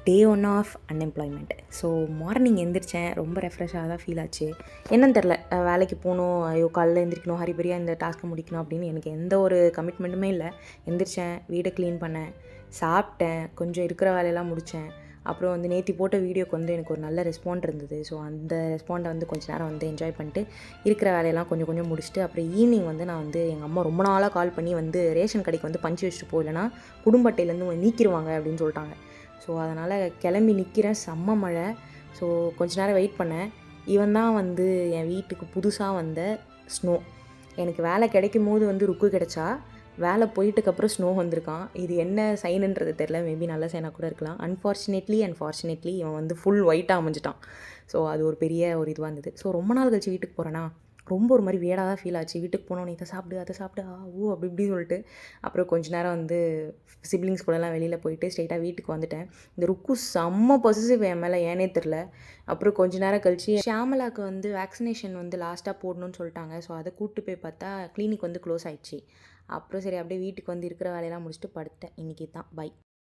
Day 1 of unemployment. So morning எந்திரிச்சேன். ரொம்ப ரெஃப்ரெஷ்ஷாக தான் ஃபீல் ஆச்சு. என்னன்னு தெரில, வேலைக்கு போகணும், ஐயோ காலைல எந்திரிக்கணும், ஹரிபரியாக இந்த டாஸ்க்கை முடிக்கணும் அப்படின்னு எனக்கு எந்த ஒரு கமிட்மெண்ட்டுமே இல்லை. எந்திரிச்சேன், வீடை க்ளீன் பண்ணேன், சாப்பிட்டேன், கொஞ்சம் இருக்கிற வேலையெல்லாம் முடித்தேன். அப்புறம் வந்து நேற்று போட்ட வீடியோக்கு வந்து எனக்கு ஒரு நல்ல ரெஸ்பாண்ட் இருந்தது. ஸோ அந்த ரெஸ்பாண்டை வந்து கொஞ்சம் நேரம் வந்து என்ஜாய் பண்ணிட்டு இருக்கிற வேலையெல்லாம் கொஞ்சம் கொஞ்சம் முடிச்சுட்டு அப்புறம் ஈவினிங் வந்து நான் வந்து எங்கள் அம்மா ரொம்ப நாளாக கால் பண்ணி வந்து ரேஷன் கடைக்கு வந்து பஞ்சு வச்சுட்டு போயிலனா குடும்ப அட்டையிலேருந்து நீக்கிடுவாங்க அப்படின்னு சொல்லிட்டாங்க. ஸோ அதனால் கிளம்பி நிற்கிறேன், செம்ம மழை. ஸோ கொஞ்ச நேரம் வெயிட் பண்ணேன். இவன் தான் வந்து என் வீட்டுக்கு புதுசாக வந்த ஸ்னோ. எனக்கு வேலை கிடைக்கும் போது வந்து ருக்கு கிடச்சா, வேலை போயிட்டுக்கப்புறம் ஸ்னோ வந்திருக்கான். இது என்ன சைனுன்றது தெரில, மேபி நல்ல சைனாக கூட இருக்கலாம். அன்ஃபார்ச்சுனேட்லி இவன் வந்து ஃபுல் ஒயிட்டாக அமைஞ்சிட்டான். ஸோ அது ஒரு பெரிய ஒரு இதுவாக இருந்தது. ஸோ ரொம்ப நாள் கழிச்சு வீட்டுக்கு போகிறேன்னா ரொம்ப ஒரு மாதிரி வியடாக தான் ஃபீல் ஆச்சு. வீட்டுக்கு போனோன்னே இதை சாப்பிடு அதை சாப்பிடு ஓ அப்படி இப்படி சொல்லிட்டு அப்புறம் கொஞ்ச நேரம் வந்து சிப்ளிங்ஸ் கூடலாம் வெளியில் போயிட்டு ஸ்ட்ரெயிட்டாக வீட்டுக்கு வந்துட்டேன். இந்த ருக்கு செம்ம பொசசிவ் என் மேலே, ஏனே தெரில. அப்புறம் கொஞ்ச நேரம் கழிச்சு ஷியாமலாவுக்கு வந்து வேக்சினேஷன் வந்து லாஸ்ட்டாக போடணும்னு சொல்லிட்டாங்க. ஸோ அதை கூப்பிட்டு போய் பார்த்தா கிளினிக் வந்து க்ளோஸ் ஆயிடுச்சு. அப்புறம் சரி அப்படியே வீட்டுக்கு வந்து இருக்கிற வேலையெல்லாம் முடிச்சுட்டு படுத்தேன். இன்றைக்கி தான் பை.